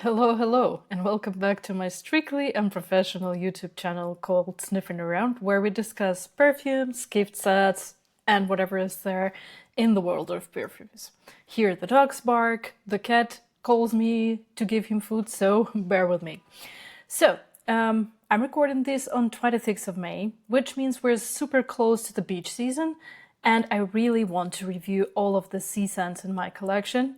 Hello, and welcome back to my strictly unprofessional YouTube channel called Sniffing Around, where we discuss perfumes, gift sets, and whatever is there in the world of perfumes. Here the dogs bark, the cat calls me to give him food, so bear with me. So, I'm recording this on 26th of May, which means we're super close to the beach season, and I really want to review all of the sea scents in my collection.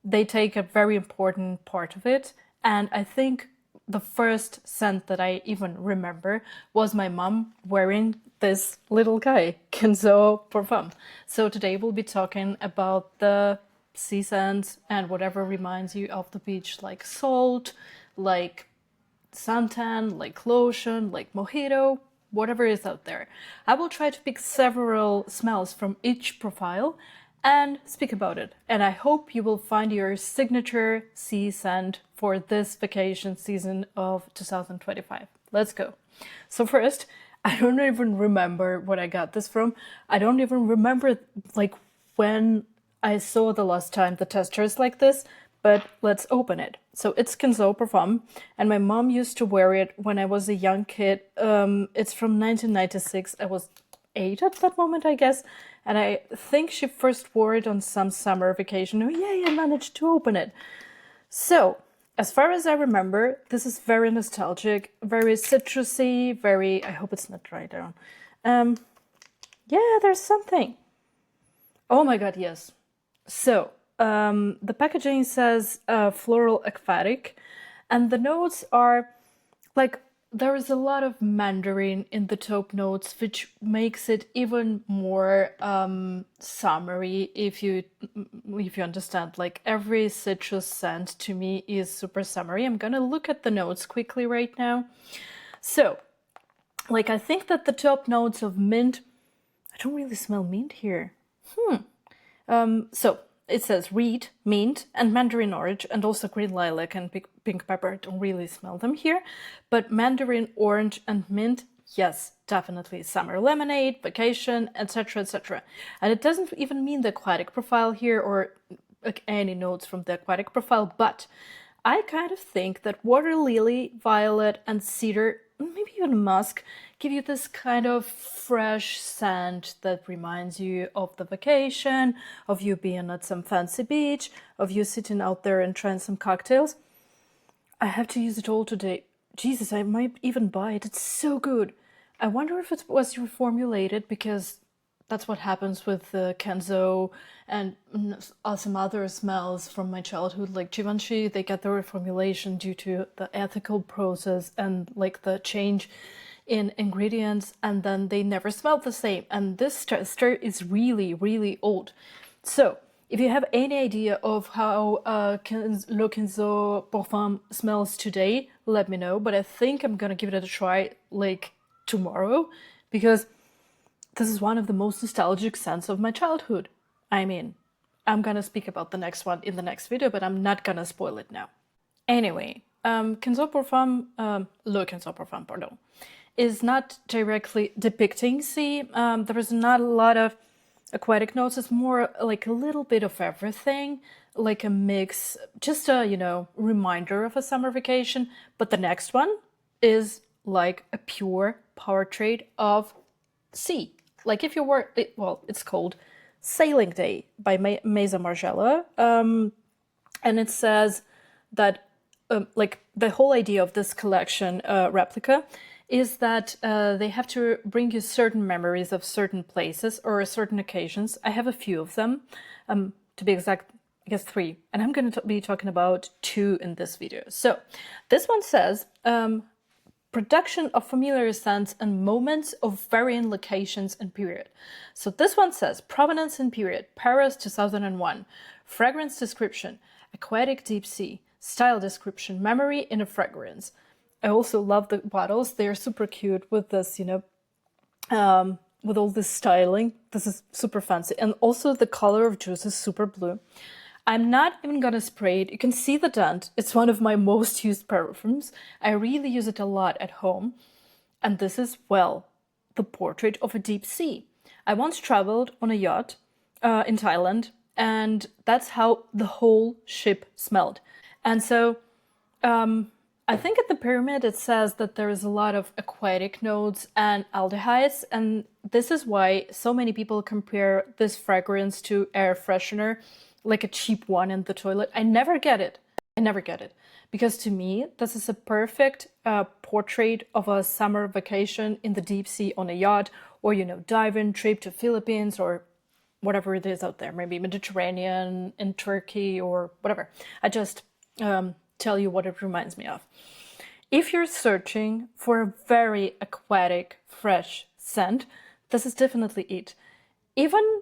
They take a very important part of it, and I think the first scent that I even remember was my mom wearing this little guy, Kenzo perfume. So today we'll be talking about the sea scents and whatever reminds you of the beach, like salt, like suntan, like lotion, like mojito, whatever is out there. I will try to pick several smells from each profile and speak about it. And I hope you will find your signature sea scent for this vacation season of 2025. Let's go. So first, I don't even remember what I got this from. I don't even remember like when I saw the last time the testers like this, but let's open it. So it's Kenzo perfume, and my mom used to wear it when I was a young kid. It's from 1996. I was 8 at that moment, I guess, and I think she first wore it on some summer vacation. Oh yay, I managed to open it. So, as far as I remember, this is very nostalgic, very citrusy, very... I hope it's not dry down. Yeah, there's something. Oh my god, yes. So, the packaging says floral aquatic, and the notes are like there is a lot of mandarin in the top notes, which makes it even more summery. If you understand, like every citrus scent to me is super summery. I'm gonna look at the notes quickly right now. So, like I think that the top notes of mint. I don't really smell mint here. So it says reed, mint, and mandarin orange, and also green lilac and pink pepper. I don't really smell them here, but mandarin orange and mint, yes, definitely. Summer lemonade, vacation, etc., etc. And it doesn't even mean the aquatic profile here or like any notes from the aquatic profile, but I kind of think that water lily, violet, and cedar, maybe even musk, give you this kind of fresh scent that reminds you of the vacation, of you being at some fancy beach, of you sitting out there and trying some cocktails. I have to use it all today. Jesus, I might even buy it. It's so good. I wonder if it was reformulated because that's what happens with Kenzo and some other smells from my childhood, like Givenchy. They get the reformulation due to the ethical process and like the change in ingredients, and then they never smell the same. And this tester is really, really old. So if you have any idea of how Le Kenzo Parfum smells today, let me know. But I think I'm gonna give it a try like tomorrow, because this is one of the most nostalgic scents of my childhood. I mean, I'm gonna speak about the next one in the next video, but I'm not gonna spoil it now. Anyway, Kenzo Parfum, Le Kenzo Parfum, pardon, is not directly depicting sea. There is not a lot of aquatic notes. It's more like a little bit of everything, like a mix, just a, reminder of a summer vacation. But the next one is like a pure portrait of sea. Like if you were, it's called Sailing Day by Maison Margiela. And it says that like the whole idea of this collection, Replica, is that they have to bring you certain memories of certain places or certain occasions. I have a few of them, to be exact, I guess 3, and I'm going to be talking about 2 in this video. So this one says production of familiar scents and moments of varying locations and period. So this one says provenance and period, Paris 2001, fragrance description, aquatic deep sea, style description, memory in a fragrance. I also love the bottles. They are super cute with this, with all this styling. This is super fancy. And also the color of juice is super blue. I'm not even gonna spray it. You can see the dent. It's one of my most used perfumes. I really use it a lot at home. And this is, well, the portrait of a deep sea. I once traveled on a yacht in Thailand, and that's how the whole ship smelled. And so I think at the pyramid it says that there is a lot of aquatic notes and aldehydes, and this is why so many people compare this fragrance to air freshener, like a cheap one in the toilet. I never get it. I never get it. Because to me, this is a perfect portrait of a summer vacation in the deep sea on a yacht, or, you know, dive-in trip to Philippines or whatever it is out there, maybe Mediterranean, in Turkey or whatever. I just tell you what it reminds me of. If you're searching for a very aquatic, fresh scent, this is definitely it. Even,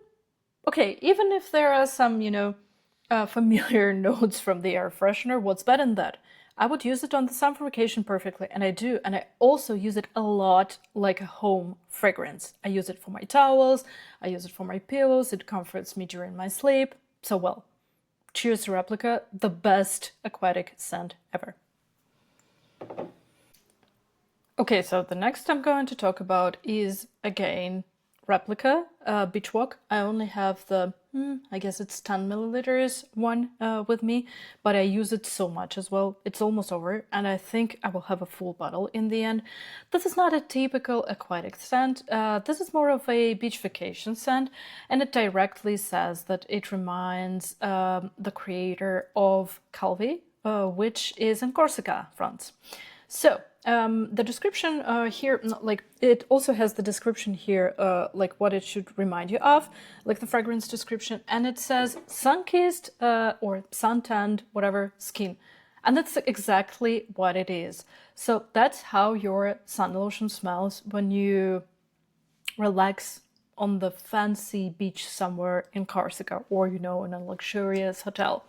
okay, even if there are some, you know, familiar notes from the air freshener, what's better than that? I would use it on the summer vacation perfectly, and I do. And I also use it a lot like a home fragrance. I use it for my towels, I use it for my pillows, it comforts me during my sleep. So, well, cheers to Replica, the best aquatic scent ever. Okay, so the next I'm going to talk about is, again, Replica Beach Walk. I only have the, I guess it's 10 milliliters one with me, but I use it so much as well. It's almost over, and I think I will have a full bottle in the end. This is not a typical aquatic scent. This is more of a beach vacation scent, and it directly says that it reminds the creator of Calvi, which is in Corsica, France. So, the description here, like, it also has the description here, like what it should remind you of, like the fragrance description, and it says sun-kissed or sun-tanned, whatever, skin. And that's exactly what it is. So that's how your sun lotion smells when you relax on the fancy beach somewhere in Corsica, or, you know, in a luxurious hotel.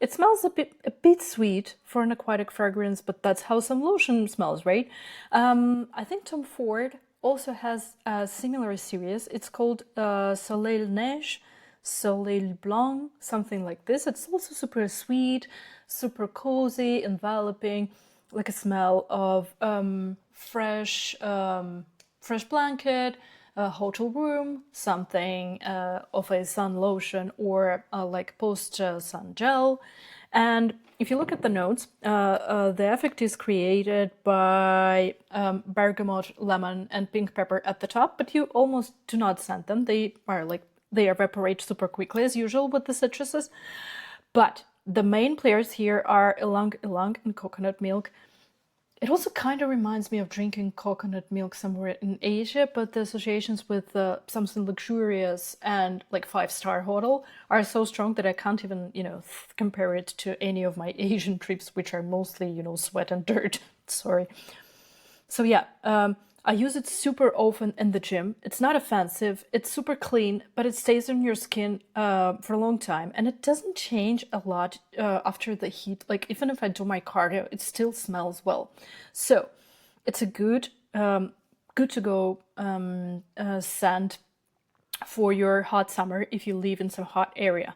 It smells a bit sweet for an aquatic fragrance, but that's how some lotion smells, right? I think Tom Ford also has a similar series. It's called Soleil Neige, Soleil Blanc, something like this. It's also super sweet, super cozy, enveloping, like a smell of fresh blanket, a hotel room, something of a sun lotion, or like post-sun gel. And if you look at the notes, the effect is created by bergamot, lemon, and pink pepper at the top, but you almost do not scent them. They evaporate super quickly as usual with the citruses. But the main players here are ylang ylang and coconut milk. It also kind of reminds me of drinking coconut milk somewhere in Asia, but the associations with something luxurious and like 5-star hotel are so strong that I can't even, you know, compare it to any of my Asian trips, which are mostly, you know, sweat and dirt. Sorry. So yeah, I use it super often in the gym. It's not offensive, it's super clean, but it stays on your skin for a long time, and it doesn't change a lot after the heat. Like, even if I do my cardio, it still smells well. So it's a good to go scent for your hot summer if you live in some hot area.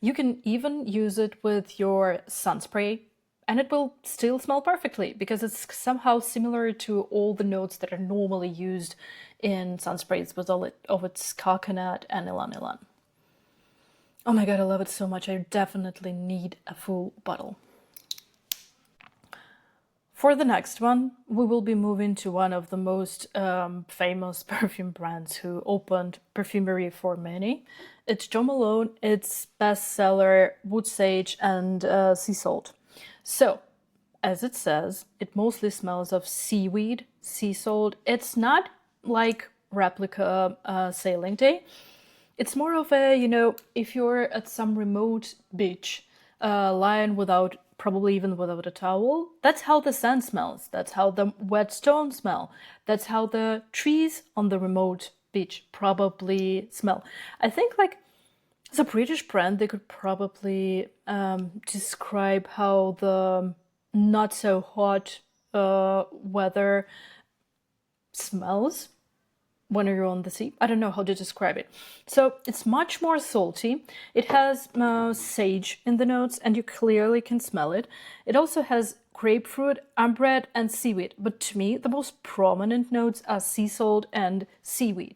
You can even use it with your sun spray, and it will still smell perfectly because it's somehow similar to all the notes that are normally used in sunsprays with all of its coconut and ylang ylang. Oh my god, I love it so much. I definitely need a full bottle. For the next one, we will be moving to one of the most famous perfume brands who opened perfumery for many. It's Jo Malone, its bestseller Wood Sage and Sea Salt. So, as it says, it mostly smells of seaweed, sea salt. It's not like Replica Sailing Day. It's more of a, you know, if you're at some remote beach, lying without, probably even without a towel, that's how the sand smells. That's how the wet stones smell. That's how the trees on the remote beach probably smell. I think, like, as a British brand, they could probably describe how the not so hot weather smells when you're on the sea. I don't know how to describe it. So it's much more salty. It has sage in the notes, and you clearly can smell it. It also has grapefruit, ambrette, and seaweed. But to me, the most prominent notes are sea salt and seaweed.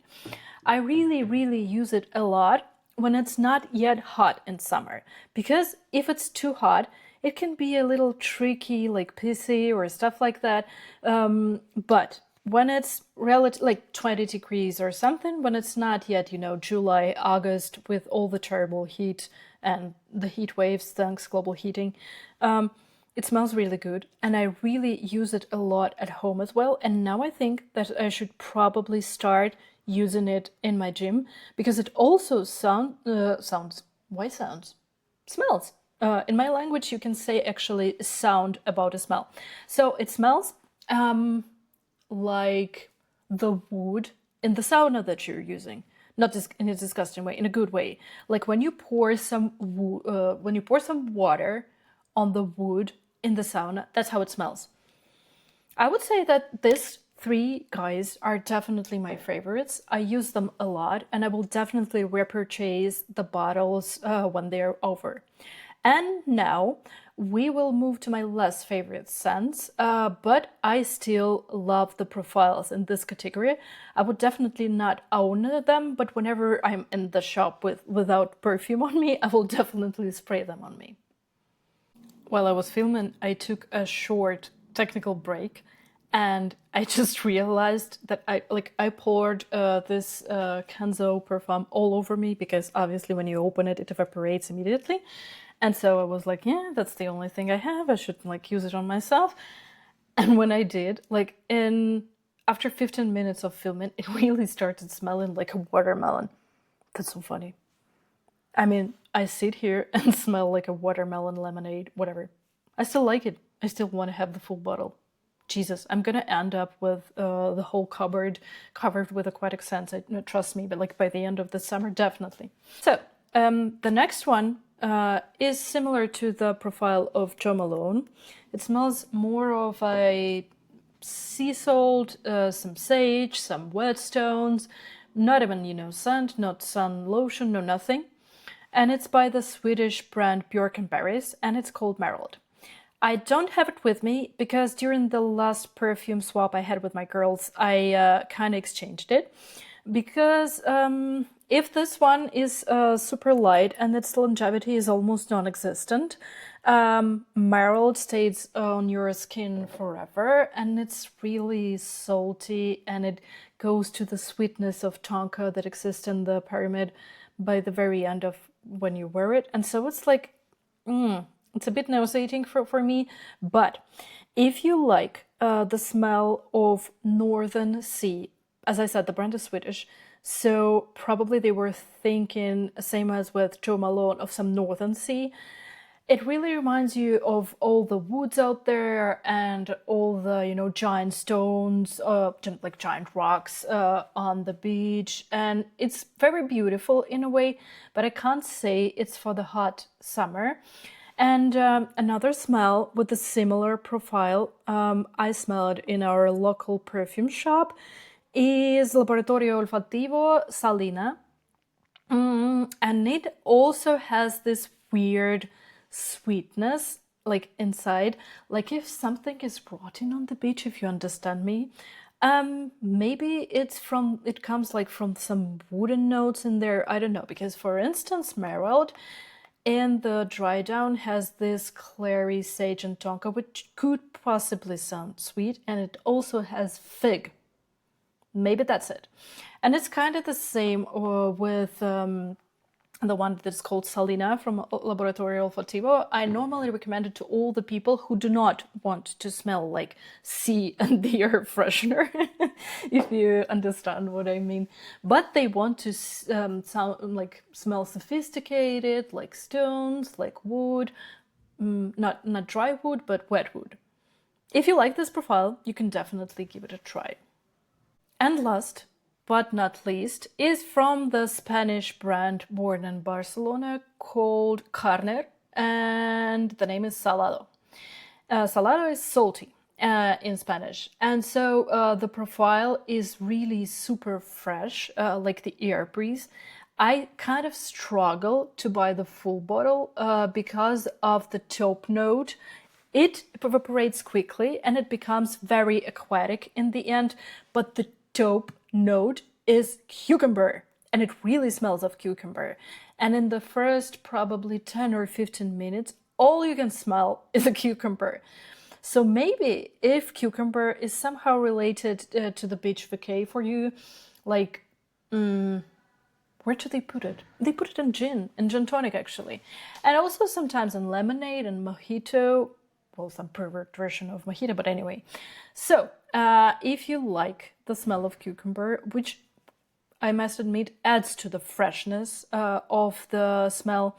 I really, really use it a lot when it's not yet hot in summer, because if it's too hot, it can be a little tricky, like pissy or stuff like that. But when it's relative, like 20 degrees or something, when it's not yet, July, August, with all the terrible heat and the heat waves, thanks global heating, it smells really good, and I really use it a lot at home as well. And now I think that I should probably start using it in my gym, because it also sounds. Why sounds? Smells. In my language, you can say actually sound about a smell. So it smells like the wood in the sauna that you're using. Not in a disgusting way, in a good way. Like when you pour some water on the wood in the sauna, that's how it smells. I would say that these three guys are definitely my favorites. I use them a lot, and I will definitely repurchase the bottles when they're over. And now we will move to my less favorite scents, but I still love the profiles in this category. I would definitely not own them, but whenever I'm in the shop without perfume on me, I will definitely spray them on me. While I was filming, I took a short technical break, and I just realized that I poured this Kenzo perfume all over me, because obviously when you open it, it evaporates immediately. And so I was like, yeah, that's the only thing I have. I should use it on myself. And when I did, after 15 minutes of filming, it really started smelling like a watermelon. That's so funny. I mean, I sit here and smell like a watermelon lemonade, whatever. I still like it. I still want to have the full bottle. Jesus, I'm gonna end up with the whole cupboard covered with aquatic scents. Trust me, but by the end of the summer, definitely. So the next one is similar to the profile of Jo Malone. It smells more of a sea salt, some sage, some whetstones, not even, scent, not sun lotion, no nothing. And it's by the Swedish brand Bjork and Berries, and it's called Mareld. I don't have it with me because during the last perfume swap I had with my girls, I kind of exchanged it. Because if this one is super light and its longevity is almost non-existent, Mareld stays on your skin forever, and it's really salty, and it goes to the sweetness of tonka that exists in the pyramid by the very end of when you wear it. And so it's it's a bit nauseating for me. But if you like the smell of Northern Sea, as I said, the brand is Swedish, so probably they were thinking, same as with Jo Malone, of some Northern Sea. It really reminds you of all the woods out there and all the, giant stones, like giant rocks on the beach. And it's very beautiful in a way, but I can't say it's for the hot summer. And another smell with a similar profile I smelled in our local perfume shop is Laboratorio Olfattivo Salina. And it also has this weird sweetness inside, like if something is rotting on the beach, if you understand me. Maybe it comes from some wooden notes in there, I don't know, because for instance Mareld in the dry down has this clary sage and tonka, which could possibly sound sweet, and it also has fig. Maybe that's it. And it's kind of the same with the one that's called Salina from Laboratorio Olfattivo. I normally recommend it to all the people who do not want to smell like sea and the air freshener, if you understand what I mean. But they want to smell sophisticated, like stones, like wood, not dry wood, but wet wood. If you like this profile, you can definitely give it a try. And last but not least is from the Spanish brand born in Barcelona called Carner, and the name is Salado. Salado is salty in Spanish, and so the profile is really super fresh, like the air breeze. I kind of struggle to buy the full bottle because of the taupe note. It evaporates quickly and it becomes very aquatic in the end, but the taupe note is cucumber, and it really smells of cucumber. And in the first probably 10 or 15 minutes, all you can smell is a cucumber. So maybe if cucumber is somehow related to the beach vacay for you, like, where do they put it? They put it in gin tonic actually. And also sometimes in lemonade and mojito, well, some pervert version of mojito, but anyway. So if you like the smell of cucumber, which I must admit adds to the freshness of the smell,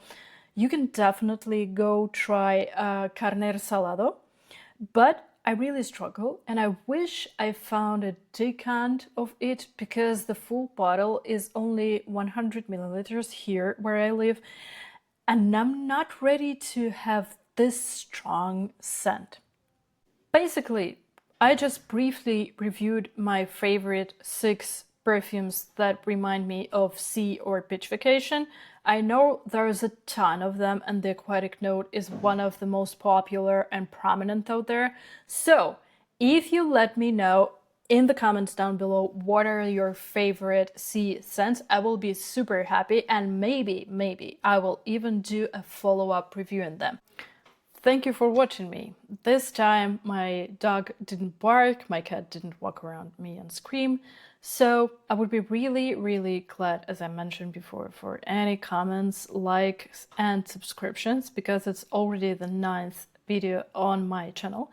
you can definitely go try Carner Salado. But I really struggle, and I wish I found a decant of it, because the full bottle is only 100 milliliters here where I live, and I'm not ready to have this strong scent. Basically, I just briefly reviewed my favorite 6 perfumes that remind me of sea or beach vacation. I know there's a ton of them, and the Aquatic note is one of the most popular and prominent out there. So if you let me know in the comments down below what are your favorite sea scents, I will be super happy, and maybe I will even do a follow-up review in them. Thank you for watching me. This time my dog didn't bark, my cat didn't walk around me and scream. So I would be really glad, as I mentioned before, for any comments, likes and subscriptions, because it's already the 9th video on my channel.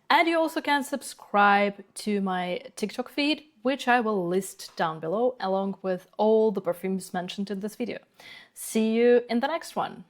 And you also can subscribe to my TikTok feed, which I will list down below, along with all the perfumes mentioned in this video. See you in the next one.